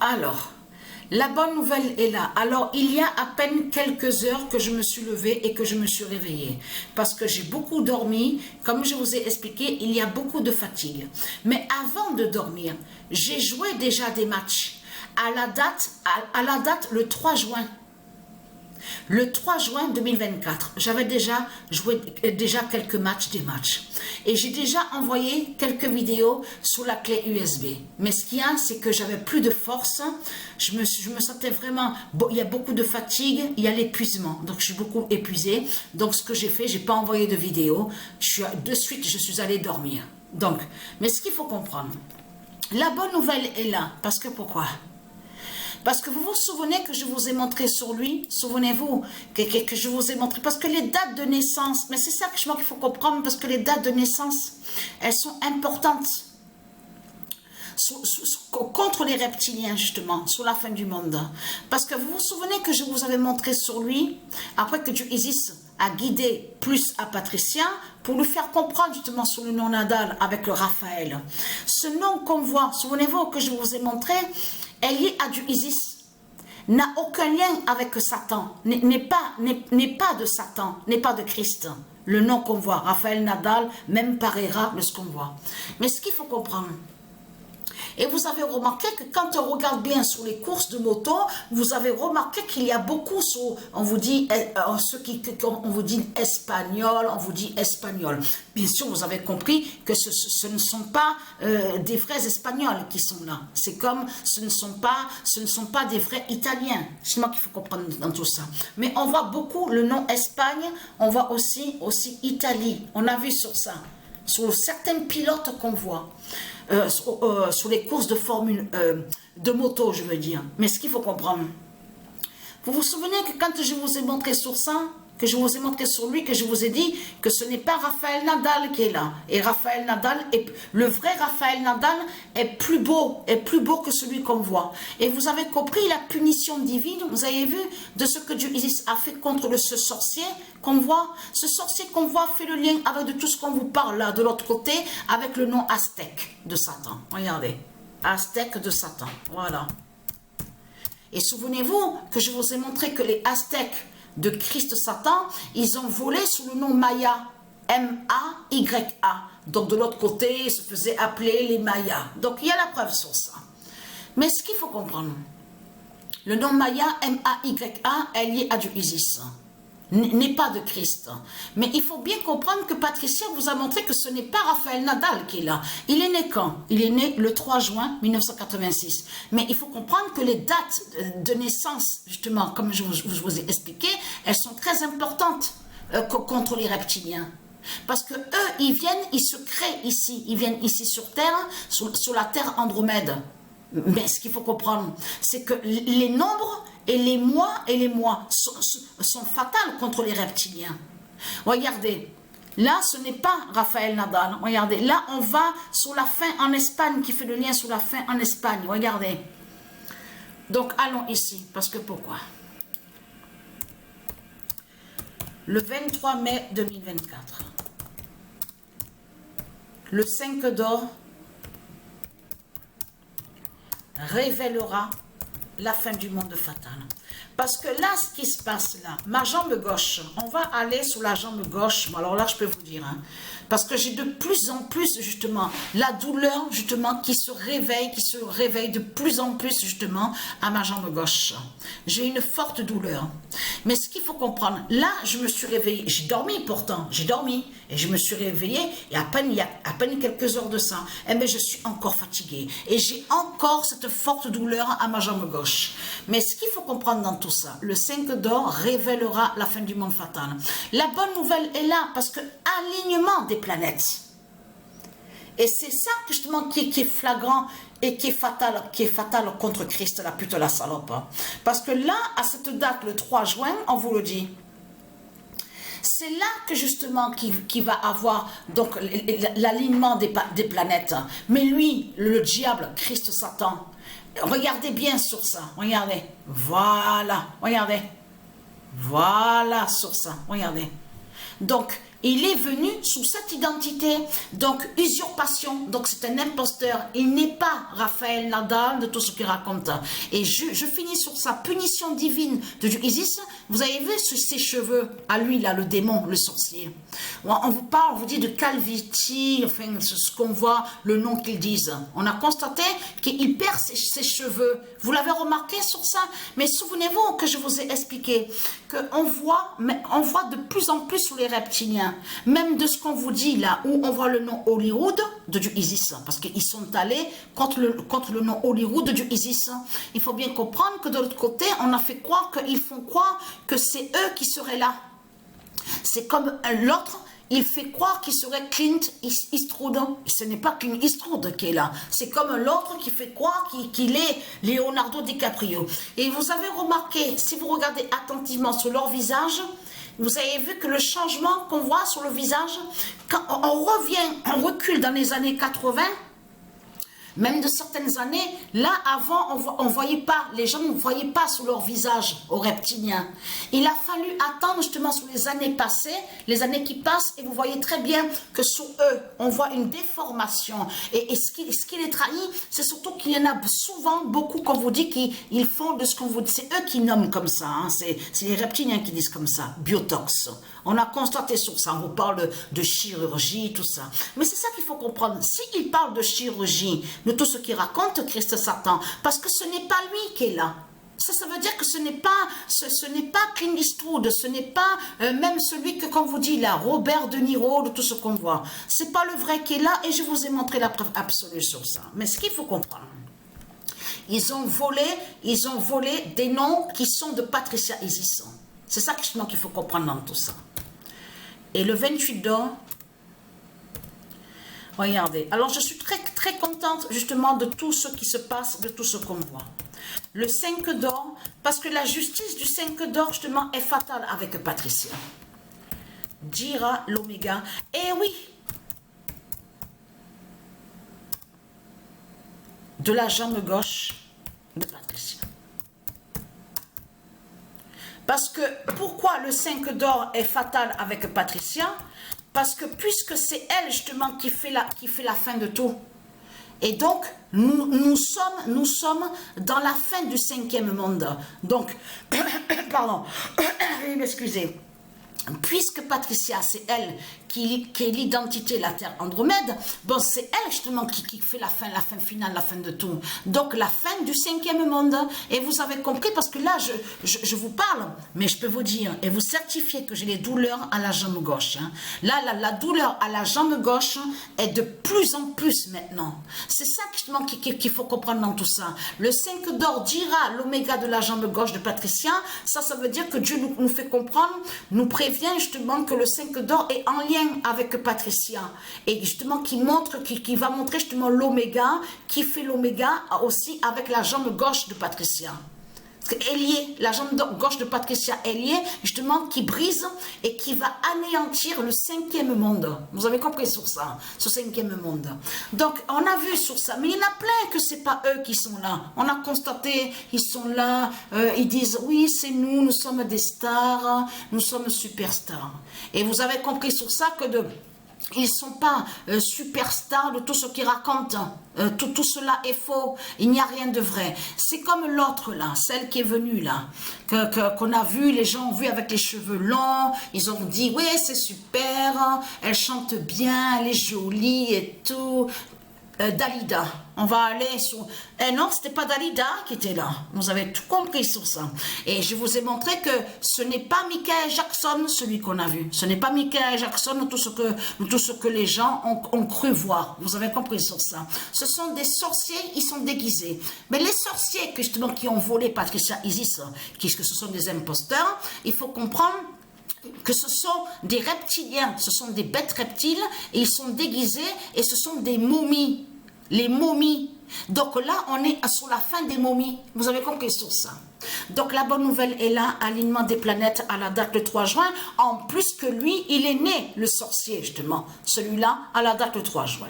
Alors, la bonne nouvelle est là. Alors, il y a à peine quelques heures que je me suis levée et que je me suis réveillée. Parce que j'ai beaucoup dormi. Comme je vous ai expliqué, il y a beaucoup de fatigue. Mais avant de dormir, j'ai joué déjà des matchs. À la date le 3 juin. Le 3 juin 2024, j'avais déjà joué quelques matchs, des matchs. Et j'ai déjà envoyé quelques vidéos sous la clé USB. Mais ce qu'il y a, c'est que j'avais plus de force. Je me sentais vraiment... Bon, il y a beaucoup de fatigue, il y a l'épuisement. Donc, je suis beaucoup épuisée. Donc, ce que j'ai fait, j'ai pas envoyé de vidéo. De suite, je suis allée dormir. Donc, mais ce qu'il faut comprendre, la bonne nouvelle est là. Parce que pourquoi ? Parce que vous vous souvenez que je vous ai montré sur lui, souvenez-vous que je vous ai montré, parce que les dates de naissance, mais c'est ça que je crois qu'il faut comprendre, parce que les dates de naissance, elles sont importantes contre les reptiliens, justement, sur la fin du monde. Parce que vous vous souvenez que je vous avais montré sur lui, après que Dieu Isis a guidé plus à Patricia, pour lui faire comprendre justement sur le nom Nadal avec le Raphaël. Ce nom qu'on voit, souvenez-vous que je vous ai montré, est lié à du Isis, n'a aucun lien avec Satan, n'est pas de Satan, n'est pas de Christ. Le nom qu'on voit, Raphaël Nadal, même Parera, de ce qu'on voit. Mais ce qu'il faut comprendre, et vous avez remarqué que quand on regarde bien sur les courses de moto, vous avez remarqué qu'il y a beaucoup sur, on vous dit espagnol, on vous dit espagnol. Bien sûr, vous avez compris que ce ne sont pas des vrais Espagnols qui sont là. C'est comme ce ne sont pas des vrais Italiens. C'est moi qu'il faut comprendre dans tout ça. Mais on voit beaucoup le nom Espagne, on voit aussi Italie. On a vu sur ça, sur certains pilotes qu'on voit. Sur les courses de formule de moto, je veux dire. Mais ce qu'il faut comprendre, vous vous souvenez que quand je vous ai montré sur ça, que je vous ai montré sur lui, que je vous ai dit que ce n'est pas Raphaël Nadal qui est là. Et Raphaël Nadal, le vrai Raphaël Nadal est plus beau que celui qu'on voit. Et vous avez compris la punition divine, vous avez vu de ce que Dieu Isis a fait contre ce sorcier qu'on voit. Ce sorcier qu'on voit fait le lien avec de tout ce qu'on vous parle là, de l'autre côté, avec le nom Aztèque de Satan. Regardez, Aztèque de Satan, voilà. Et souvenez-vous que je vous ai montré que les Aztèques de Christ Satan, ils ont volé sous le nom Maya, M-A-Y-A. Donc de l'autre côté, ils se faisaient appeler les Mayas. Donc il y a la preuve sur ça. Mais ce qu'il faut comprendre, le nom Maya, M-A-Y-A, est lié à du Isis, n'est pas de Christ. Mais il faut bien comprendre que Patricia vous a montré que ce n'est pas Raphaël Nadal qui est là. Il est né quand? Il est né le 3 juin 1986. Mais il faut comprendre que les dates de naissance, justement, comme je vous ai expliqué, elles sont très importantes contre les reptiliens. Parce que eux, ils viennent, ils se créent ici. Ils viennent ici sur Terre, sur la Terre Andromède. Mais ce qu'il faut comprendre, c'est que les nombres et les mois sont fatals contre les reptiliens. Regardez, là ce n'est pas Raphaël Nadal. Regardez, là on va sur la fin en Espagne, qui fait le lien sur la fin en Espagne. Regardez. Donc allons ici, parce que pourquoi? Le 23 mai 2024, le 5 d'or révélera la fin du monde fatal. Parce que là, ce qui se passe là, ma jambe gauche, on va aller sur la jambe gauche. Alors là, je peux vous dire, hein, parce que j'ai de plus en plus, justement, la douleur, justement, qui se réveille de plus en plus, justement, à ma jambe gauche. J'ai une forte douleur. Mais ce qu'il faut comprendre, là, je me suis réveillée. J'ai dormi pourtant, j'ai dormi. Et je me suis réveillée, et il y a à peine quelques heures de ça. Eh bien, je suis encore fatiguée. Et j'ai encore cette forte douleur à ma jambe gauche. Mais ce qu'il faut comprendre dans tout ça, le 5 d'or révélera la fin du monde fatal. La bonne nouvelle est là, parce que alignement des planètes. Et c'est ça, justement, qui est flagrant et qui est fatal contre Christ, la pute, la salope. Parce que là, à cette date, le 3 juin, on vous le dit, c'est là que justement qui va avoir donc l'alignement des planètes. Mais lui, le diable, Christ Satan, regardez bien sur ça, regardez, voilà, regardez, voilà sur ça, regardez. Donc, il est venu sous cette identité. Donc, usurpation. Donc, c'est un imposteur. Il n'est pas Raphaël Nadal de tout ce qu'il raconte. Et je finis sur sa punition divine de Dieu Isis. Vous avez vu ses cheveux, à lui, là, le démon, le sorcier. On vous parle, on vous dit de Calvitie, enfin, ce qu'on voit, le nom qu'ils disent. On a constaté qu'il perd ses cheveux. Vous l'avez remarqué sur ça? Mais souvenez-vous que je vous ai expliqué qu'on voit de plus en plus sur les reptiliens, même de ce qu'on vous dit là, où on voit le nom Hollywood de Dieu Isis, parce qu'ils sont allés contre le nom Hollywood de Dieu Isis. Il faut bien comprendre que de l'autre côté, on a fait croire qu'ils font croire que c'est eux qui seraient là. C'est comme l'autre, il fait croire qu'il serait Clint Eastwood. Ce n'est pas Clint Eastwood qui est là. C'est comme l'autre qui fait croire qu'il est Leonardo DiCaprio. Et vous avez remarqué, si vous regardez attentivement sur leur visage, vous avez vu que le changement qu'on voit sur le visage, quand on recule dans les années 80, même de certaines années, là avant on voyait pas, les gens ne voyaient pas sur leur visage aux reptiliens. Il a fallu attendre justement sur les années passées, les années qui passent, et vous voyez très bien que sur eux, on voit une déformation. Et ce qui les trahit, c'est surtout qu'il y en a souvent beaucoup qu'on vous dit qu'ils font de ce qu'on vous dit. C'est eux qui nomment comme ça, hein. C'est les reptiliens qui disent comme ça, biotox. On a constaté sur ça, on vous parle de chirurgie, tout ça. Mais c'est ça qu'il faut comprendre. S'il parle de chirurgie, de tout ce qu'il raconte, Christ Satan, parce que ce n'est pas lui qui est là. Ça veut dire que ce n'est pas Clint Eastwood, ce n'est pas même celui que, comme vous dit là, Robert De Niro, de tout ce qu'on voit. C'est pas le vrai qui est là, et je vous ai montré la preuve absolue sur ça. Mais ce qu'il faut comprendre, ils ont volé des noms qui sont de Patricia Isis. C'est ça qu'il faut comprendre dans tout ça. Et le 28 d'or, regardez. Alors, je suis très, très contente, justement, de tout ce qui se passe, de tout ce qu'on voit. Le 5 d'or, parce que la justice du 5 d'or, justement, est fatale avec Patricia. Dira l'oméga. Eh oui! De la jambe gauche de Patricia. Parce que, pourquoi le 5 d'or est fatal avec Patricia? Parce que puisque c'est elle justement qui fait la fin de tout. Et donc, nous sommes dans la fin du 5e monde. Donc, pardon, excusez. Puisque Patricia, c'est elle qui est l'identité, la Terre Andromède, bon, c'est elle justement qui fait la fin finale, la fin de tout. Donc, la fin du 5e monde. Et vous avez compris, parce que là, je vous parle, mais je peux vous dire, et vous certifier que j'ai les douleurs à la jambe gauche. Hein. Là, la douleur à la jambe gauche est de plus en plus maintenant. C'est ça justement qu'il faut comprendre dans tout ça. Le 5 d'or dira l'oméga de la jambe gauche de Patricia. Ça veut dire que Dieu nous fait comprendre, nous prévient justement que le 5 d'or est en lien avec Patricia, et justement qui va montrer justement l'oméga, qui fait l'oméga aussi avec la jambe gauche de Patricia. Parce qu'elle y est, la jambe gauche de Patricia, elle y est, justement, qui brise et qui va anéantir le 5e monde. Vous avez compris sur ça, ce 5e monde. Donc, on a vu sur ça, mais il y en a plein que c'est pas eux qui sont là. On a constaté, ils sont là, ils disent, oui, c'est nous sommes des stars, nous sommes superstars. Et vous avez compris sur ça que ils ne sont pas superstars de tout ce qu'ils racontent. Tout cela est faux. Il n'y a rien de vrai. C'est comme l'autre là, celle qui est venue là, qu'on a vu, les gens ont vu avec les cheveux longs. Ils ont dit, oui, c'est super, elle chante bien, elle est jolie et tout. Dalida, on va aller sur... non, c'était pas Dalida qui était là. Vous avez tout compris sur ça. Et je vous ai montré que ce n'est pas Michael Jackson, celui qu'on a vu. Ce n'est pas Michael Jackson, tout ce que les gens ont cru voir. Vous avez compris sur ça. Ce sont des sorciers, ils sont déguisés. Mais les sorciers justement qui ont volé Patricia Isis, que ce sont des imposteurs, il faut comprendre que ce sont des reptiliens, ce sont des bêtes reptiles, et ils sont déguisés, et ce sont des momies, les momies. Donc là, on est sur la fin des momies. Vous avez compris sur ça. Donc la bonne nouvelle est là, alignement des planètes à la date le 3 juin, en plus que lui, il est né, le sorcier justement, celui-là, à la date le 3 juin.